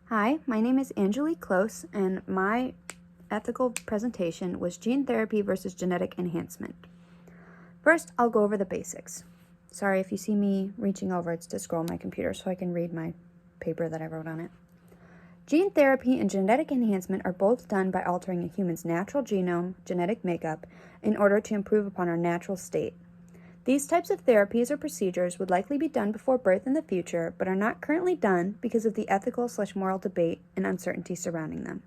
Hi, my name is Annjolee Close, and my ethical presentation was gene therapy versus genetic enhancement. First, I'll go over the basics. Sorry if you see me reaching over, it's to scroll my computer so I can read my paper that I wrote on it. Gene therapy and genetic enhancement are both done by altering a human's natural genome, genetic makeup, in order to improve upon our natural state. These types of therapies or procedures would likely be done before birth in the future, but are not currently done because of the ethical/moral debate and uncertainty surrounding them.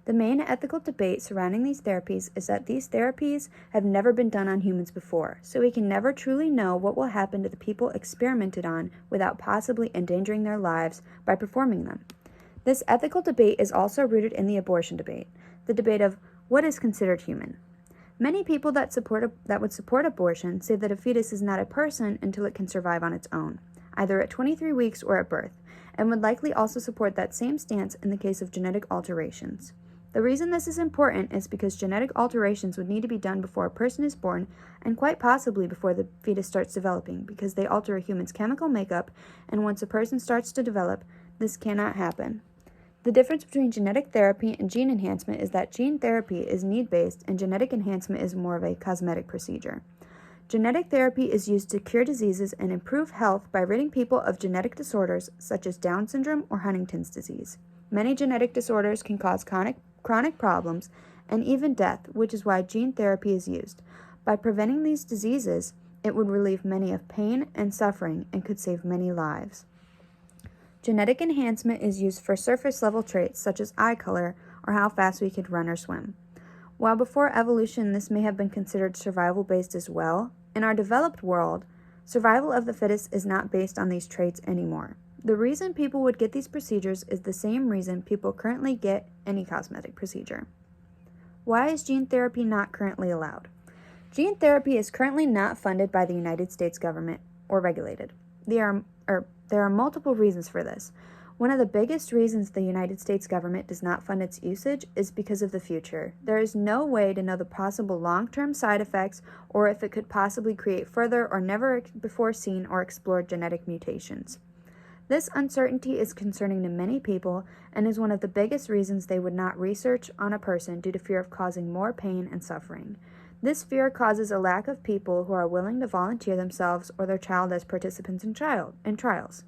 The main ethical debate surrounding these therapies is that these therapies have never been done on humans before, so we can never truly know what will happen to the people experimented on without possibly endangering their lives by performing them. This ethical debate is also rooted in the abortion debate, the debate of what is considered human. Many people that would support abortion say that a fetus is not a person until it can survive on its own, either at 23 weeks or at birth, and would likely also support that same stance in the case of genetic alterations. The reason this is important is because genetic alterations would need to be done before a person is born and quite possibly before the fetus starts developing, because they alter a human's chemical makeup, and once a person starts to develop, this cannot happen. The difference between genetic therapy and gene enhancement is that gene therapy is need-based and genetic enhancement is more of a cosmetic procedure. Genetic therapy is used to cure diseases and improve health by ridding people of genetic disorders such as Down syndrome or Huntington's disease. Many genetic disorders can cause chronic problems and even death, which is why gene therapy is used. By preventing these diseases, it would relieve many of pain and suffering and could save many lives. Genetic enhancement is used for surface-level traits such as eye color or how fast we could run or swim. While before evolution this may have been considered survival-based as well, in our developed world, survival of the fittest is not based on these traits anymore. The reason people would get these procedures is the same reason people currently get any cosmetic procedure. Why is gene therapy not currently allowed? Gene therapy is currently not funded by the United States government or regulated. There are multiple reasons for this. One of the biggest reasons the United States government does not fund its usage is because of the future. There is no way to know the possible long-term side effects or if it could possibly create further or never before seen or explored genetic mutations. This uncertainty is concerning to many people and is one of the biggest reasons they would not research on a person due to fear of causing more pain and suffering. This fear causes a lack of people who are willing to volunteer themselves or their child as participants in trials.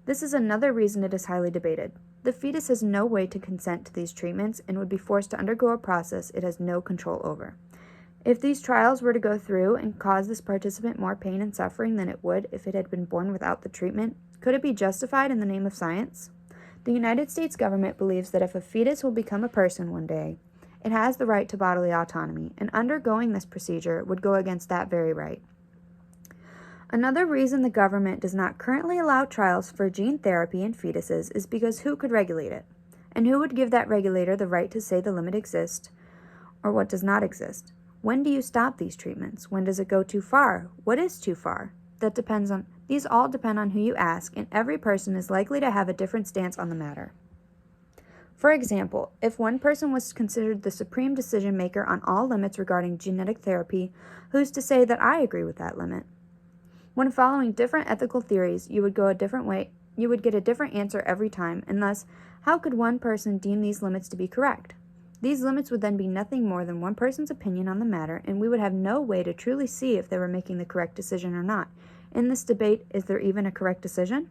This is another reason it is highly debated. The fetus has no way to consent to these treatments and would be forced to undergo a process it has no control over. If these trials were to go through and cause this participant more pain and suffering than it would if it had been born without the treatment, could it be justified in the name of science? The United States government believes that if a fetus will become a person one day, it has the right to bodily autonomy, and undergoing this procedure would go against that very right. Another reason the government does not currently allow trials for gene therapy in fetuses is because who could regulate it? And who would give that regulator the right to say the limit exists or what does not exist? When do you stop these treatments? When does it go too far? What is too far? These all depend on who you ask, and every person is likely to have a different stance on the matter. For example, if one person was considered the supreme decision maker on all limits regarding genetic therapy, who's to say that I agree with that limit? When following different ethical theories, you would get a different answer every time, and thus, how could one person deem these limits to be correct? These limits would then be nothing more than one person's opinion on the matter, and we would have no way to truly see if they were making the correct decision or not. In this debate, is there even a correct decision?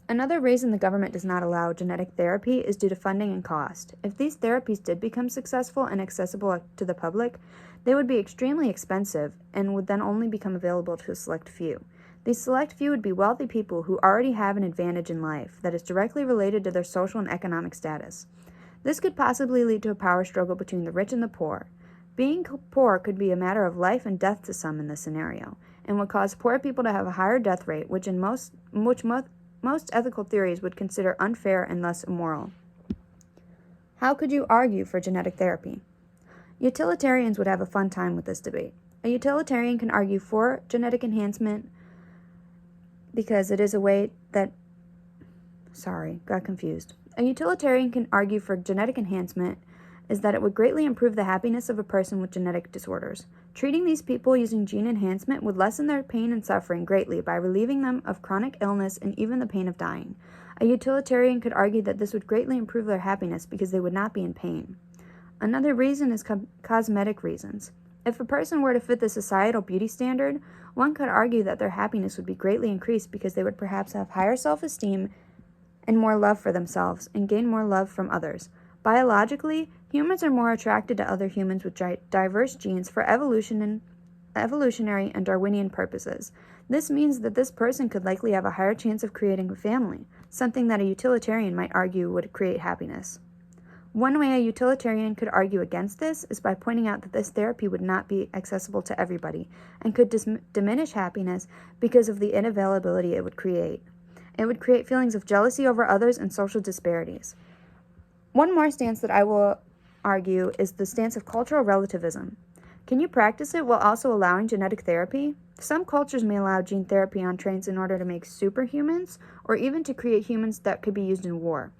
Another reason the government does not allow genetic therapy is due to funding and cost. If these therapies did become successful and accessible to the public, they would be extremely expensive and would then only become available to a select few. These select few would be wealthy people who already have an advantage in life that is directly related to their social and economic status. This could possibly lead to a power struggle between the rich and the poor. Being poor could be a matter of life and death to some in this scenario, and would cause poor people to have a higher death rate, which most ethical theories would consider unfair and thus immoral. How could you argue for genetic therapy? Utilitarians would have a fun time with this debate. A utilitarian can argue for genetic enhancement because it is a way that... Sorry, got confused. A utilitarian can argue for genetic enhancement is that it would greatly improve the happiness of a person with genetic disorders. Treating these people using gene enhancement would lessen their pain and suffering greatly by relieving them of chronic illness and even the pain of dying. A utilitarian could argue that this would greatly improve their happiness because they would not be in pain. Another reason is cosmetic reasons. If a person were to fit the societal beauty standard, one could argue that their happiness would be greatly increased because they would perhaps have higher self-esteem and more love for themselves and gain more love from others. Biologically, humans are more attracted to other humans with diverse genes for evolutionary and Darwinian purposes. This means that this person could likely have a higher chance of creating a family, something that a utilitarian might argue would create happiness. One way a utilitarian could argue against this is by pointing out that this therapy would not be accessible to everybody and could diminish happiness because of the inavailability it would create. It would create feelings of jealousy over others and social disparities. One more stance that I will argue is the stance of cultural relativism. Can you practice it while also allowing genetic therapy? Some cultures may allow gene therapy on trains in order to make superhumans or even to create humans that could be used in war.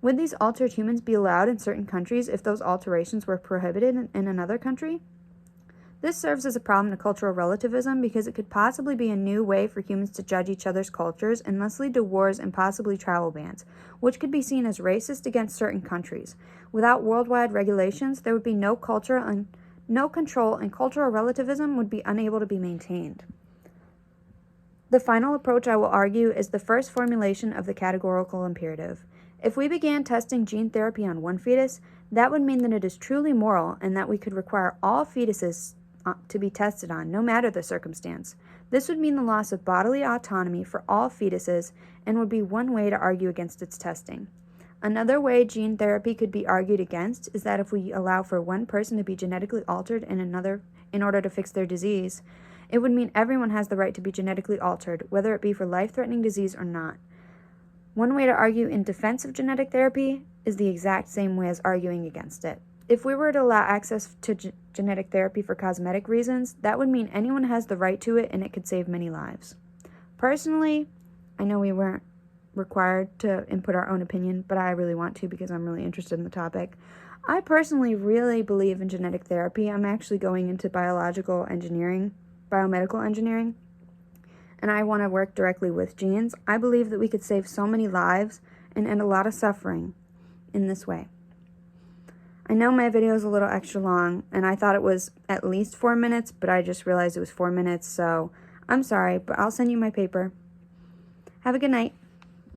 Would these altered humans be allowed in certain countries if those alterations were prohibited in another country? This serves as a problem to cultural relativism because it could possibly be a new way for humans to judge each other's cultures and thus lead to wars and possibly travel bans, which could be seen as racist against certain countries. Without worldwide regulations, there would be no control, and cultural relativism would be unable to be maintained. The final approach I will argue is the first formulation of the categorical imperative. If we began testing gene therapy on one fetus, that would mean that it is truly moral and that we could require all fetuses to be tested on, no matter the circumstance. This would mean the loss of bodily autonomy for all fetuses and would be one way to argue against its testing. Another way gene therapy could be argued against is that if we allow for one person to be genetically altered and another in order to fix their disease, it would mean everyone has the right to be genetically altered, whether it be for life-threatening disease or not. One way to argue in defense of genetic therapy is the exact same way as arguing against it. If we were to allow access to genetic therapy for cosmetic reasons, that would mean anyone has the right to it and it could save many lives. Personally, I know we weren't required to input our own opinion, but I really want to because I'm really interested in the topic. I personally really believe in genetic therapy. I'm actually going into biomedical engineering, and I want to work directly with genes. I believe that we could save so many lives and end a lot of suffering in this way. I know my video is a little extra long, and I thought it was at least 4 minutes, but I just realized it was 4 minutes, so I'm sorry, but I'll send you my paper. Have a good night.